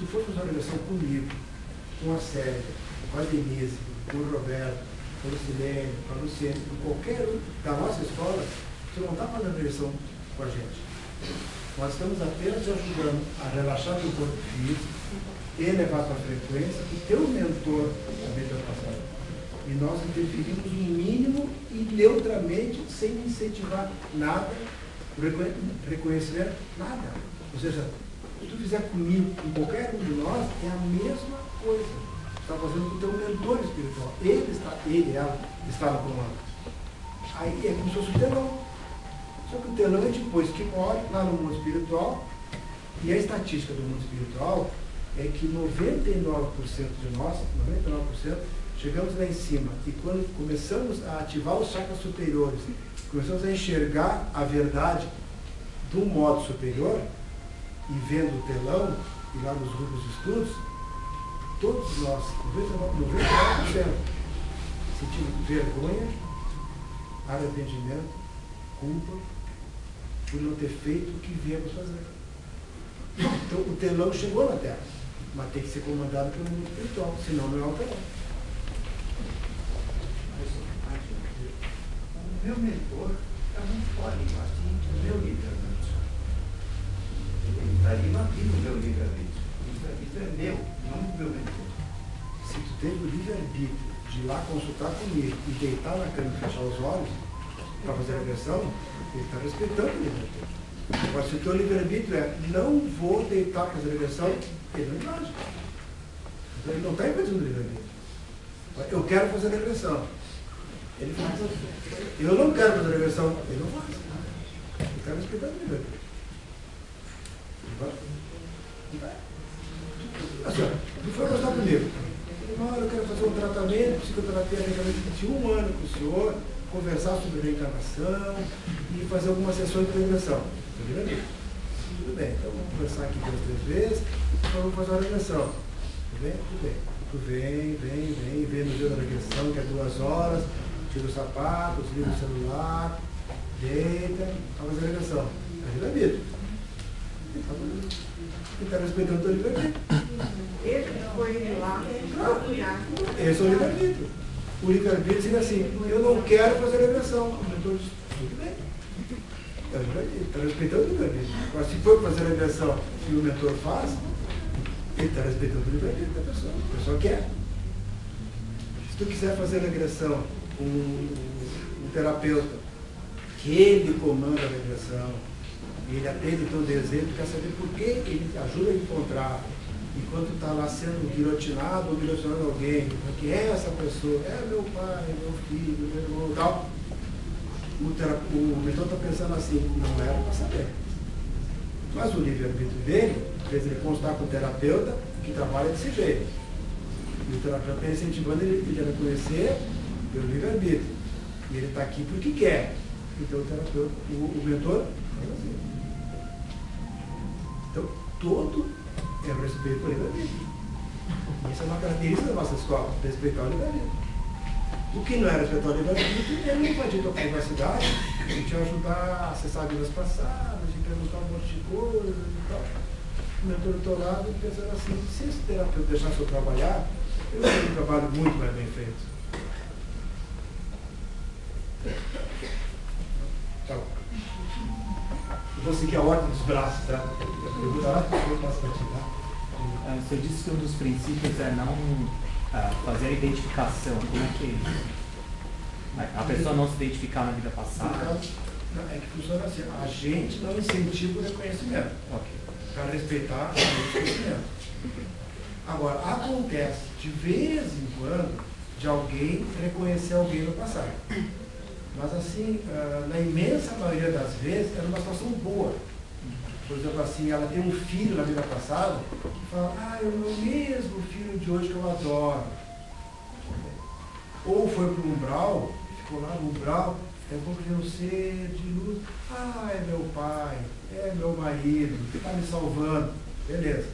tu for fazer uma regressão comigo, com a Célia, com a Denise, com o Roberto, com o Lucilene, com a Luciene, com qualquer um da nossa escola, tu não está fazendo regressão com a gente. Nós estamos apenas te ajudando a relaxar teu corpo físico, elevar tua frequência, e teu mentor também vai passar. E nós interferimos no mínimo e neutramente, sem incentivar nada, reconhecimento, nada. Ou seja, se tu fizer comigo, com qualquer um de nós, é a mesma coisa. Tu está fazendo com o teu mentor espiritual. Ela está no comando. Aí é como se fosse o telão. Só que o telão é depois que morre lá no mundo espiritual, e a estatística do mundo espiritual é que 99% de nós, 99%, chegamos lá em cima, e quando começamos a ativar os chakras superiores, começamos a enxergar a verdade de um modo superior, e vendo o telão, e lá nos grupos de estudos, todos nós, 99%, sentimos vergonha, arrependimento, culpa, por não ter feito o que viemos fazer. Então o telão chegou na Terra, mas tem que ser comandado pelo mundo espiritual, senão não é um telão. O meu mentor não pode partir do meu livre-arbítrio. Ele estaria aqui no meu livre-arbítrio. O livre-arbítrio é meu, não do meu mentor. Se tu teve o livre-arbítrio de ir lá consultar comigo e deitar na cama e fechar os olhos para fazer a regressão, ele está respeitando o livre-arbítrio. Agora, se o teu livre-arbítrio é não vou deitar para fazer a regressão, ele não age. Então ele não está impedindo o livre-arbítrio. Eu quero fazer a regressão. Ele faz. Eu não quero fazer a regressão. Ele não faz. Ele está respeitando o livre-arbítrio. Assim, tu foi gostar comigo. Eu quero fazer um tratamento, psicoterapia de 1 ano com o senhor, conversar sobre reencarnação e fazer algumas sessões de regressão. Tudo bem, então vamos conversar aqui 2, 3 vezes, então vamos fazer uma regressão. Tudo bem? Tudo bem. Tu vem no dia da regressão, que é 2 horas, tira os sapatos, liga o celular, deita, vai fazer a regressão. É livre-arbítrio. Ele está respeitando o teu livre-arbítrio. Ele foi lá procurar. Esse é o livre-arbítrio. O livre-arbítrio seria assim, eu não quero fazer a regressão. O mentor diz, tudo bem. É o livre-arbítrio, está respeitando o livre-arbítrio. Agora, se for fazer a regressão que o mentor faz, ele está respeitando o livre-arbítrio da pessoa. A pessoa quer. Se tu quiser fazer a regressão com um terapeuta, que ele comanda a regressão, ele atende o teu desejo, quer saber por que ele ajuda a encontrar. Enquanto está lá sendo guilhotinado ou guilhotinando alguém, que é essa pessoa, é meu pai, meu filho, meu irmão, tal. O mentor está pensando assim, não era para saber. Mas o livre-arbítrio dele fez ele constar com o terapeuta que trabalha desse jeito. E o terapeuta está incentivando ele a reconhecer pelo livre-arbítrio. E ele está aqui porque quer. Então o terapeuta, o mentor, faz assim. Então, todo é o respeito ao livre-arbítrio. Isso é uma característica da nossa escola, respeitar o livre-arbítrio. O que não é respeitar o livre-arbítrio é não invadir a privacidade, de te ajudar a acessar vidas passadas, de perguntar um monte de coisas e tal. O mentor do teu lado pensando assim, se esse terapeuta deixasse eu trabalhar, eu teria um trabalho muito mais bem feito. Então, eu vou seguir a ordem dos braços, tá? Eu posso partilhar. O senhor disse que um dos princípios é não fazer a identificação. Como é que é isso? A pessoa não se identificar na vida passada. É que funciona assim, a gente não incentiva o reconhecimento. Para respeitar o reconhecimento. Agora, acontece de vez em quando de alguém reconhecer alguém no passado. Mas assim, na imensa maioria das vezes, é uma situação boa. Por exemplo, assim, ela tem um filho na vida passada que fala, é o meu mesmo filho de hoje que eu adoro. Ou foi para o umbral, ficou lá no umbral, é um pouco de sede, de luz. É meu pai, é meu marido, que está me salvando. Beleza.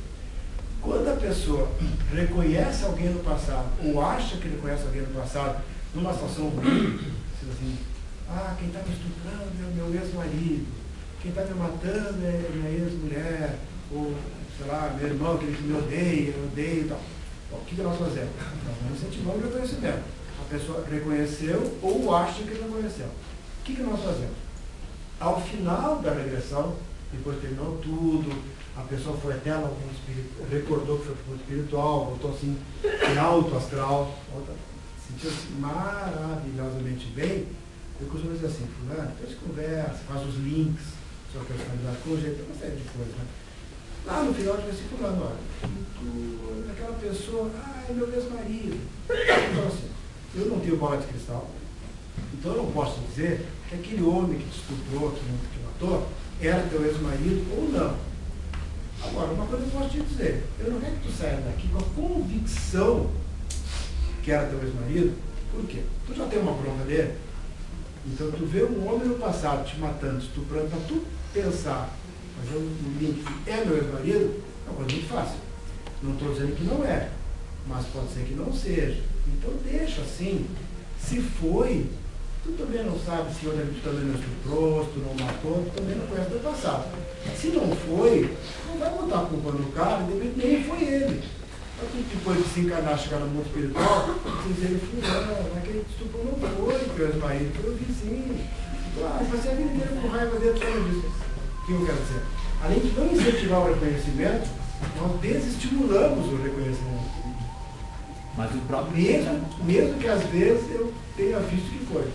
Quando a pessoa reconhece alguém no passado, ou acha que reconhece alguém no passado, numa situação ruim, assim, quem está me estuprando é o meu ex-marido, quem está me matando é minha ex-mulher, ou, sei lá, meu irmão que ele me odeia, eu odeio e tal. Bom, o que nós fazemos? Nós incentivamos o reconhecimento. A pessoa reconheceu ou acha que reconheceu. O que nós fazemos? Ao final da regressão, depois terminou tudo, a pessoa foi até algum espírito, recordou que foi para o espiritual, voltou assim, em alto astral, sentiu-se maravilhosamente bem. Eu costumo dizer assim, fulano, depois conversa, faz os links, sua personalidade com o jeito, uma série de coisas, né? Lá no final, eu disse assim, fulano, olha, aquela pessoa, é meu ex-marido. Então assim, eu não tenho bola de cristal, então eu não posso dizer que aquele homem que te estuprou, que matou, era teu ex-marido ou não. Agora, uma coisa eu posso te dizer, eu não quero que tu saia daqui com a convicção que era teu ex-marido. Por quê? Tu já tem uma prova dele. Então tu vê um homem no passado te matando, estuprando, para tu pensar, fazer um link, é meu ex-marido, é uma coisa muito fácil. Não estou dizendo que não é, mas pode ser que não seja. Então deixa assim, se foi, tu também não sabe se tu também não estuprou, se tu não matou, tu também não conhece o teu passado. Se não foi, não vai botar a culpa no cara, nem foi ele. Mas tu depois de se encarnar, chegar no mundo espiritual, dizer ele fulano, aquele estupro não foi teu ex-marido, foi o vizinho. Claro, passei a vida inteira com raiva dentro disso. O que eu quero dizer? Além de não incentivar o reconhecimento, nós desestimulamos o reconhecimento. Mas o próprio... Mesmo que às vezes eu tenha visto que foi.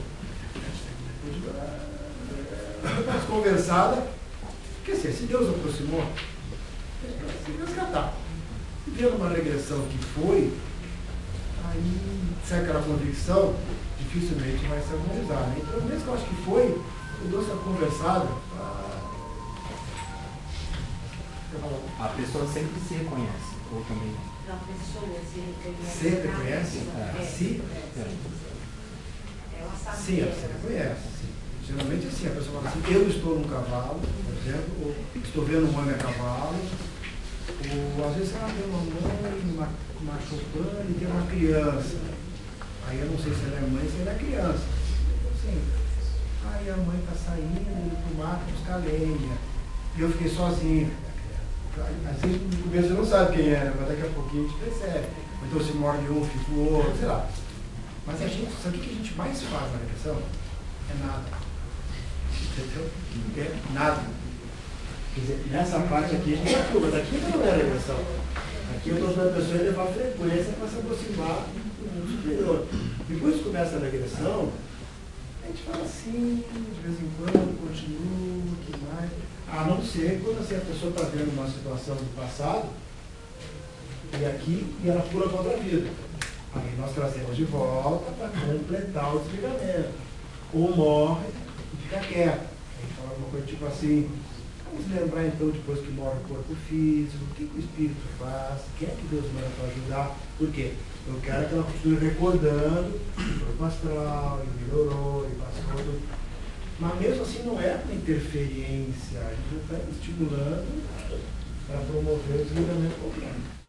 Mas conversada, quer dizer, se Deus aproximou, se resgatar. Se vendo uma regressão que foi, aí, sem aquela convicção, dificilmente vai se harmonizar. Né? Então, mesmo que eu acho que foi, eu dou essa conversada. A pessoa sempre se reconhece, ou também... A pessoa se reconhece. Sempre reconhece? Sim. Ela sabe. Sim, ela se reconhece. Sim. Geralmente assim, a pessoa fala assim, eu estou num cavalo, por exemplo, ou estou vendo um homem a cavalo, ou às vezes ela tem uma mãe, uma chopana e tem uma criança. Aí eu não sei se ela é mãe, se ela é criança. Assim, aí a mãe está saindo pro mato buscar lenha. E eu fiquei sozinho. Às vezes no começo você não sabe quem é, mas daqui a pouquinho a gente percebe. Ou então se morde um, fica o outro, sei lá. Mas a gente, sabe o que a gente mais faz na regressão? É nada. Entendeu? É nada. Quer dizer, nessa parte aqui a gente atua, mas aqui não é regressão. Aqui eu estou ajudando a pessoa a elevar a frequência para se aproximar do mundo superior. Depois que começa a regressão, a gente fala assim, de vez em quando, continua, o que mais. A não ser quando assim, a pessoa está vendo uma situação do passado, e aqui, e ela pula contra a vida. Aí nós trazemos de volta para completar o desligamento. Ou morre e fica quieto. Aí fala alguma coisa tipo assim, vamos lembrar então, depois que morre o corpo físico, o que o espírito faz, quem é que Deus manda para ajudar, por quê? Eu quero que ela continue recordando o corpo astral, e melhorou, e passou tudo. Mas mesmo assim não é uma interferência, a gente está estimulando para promover o desligamento completo.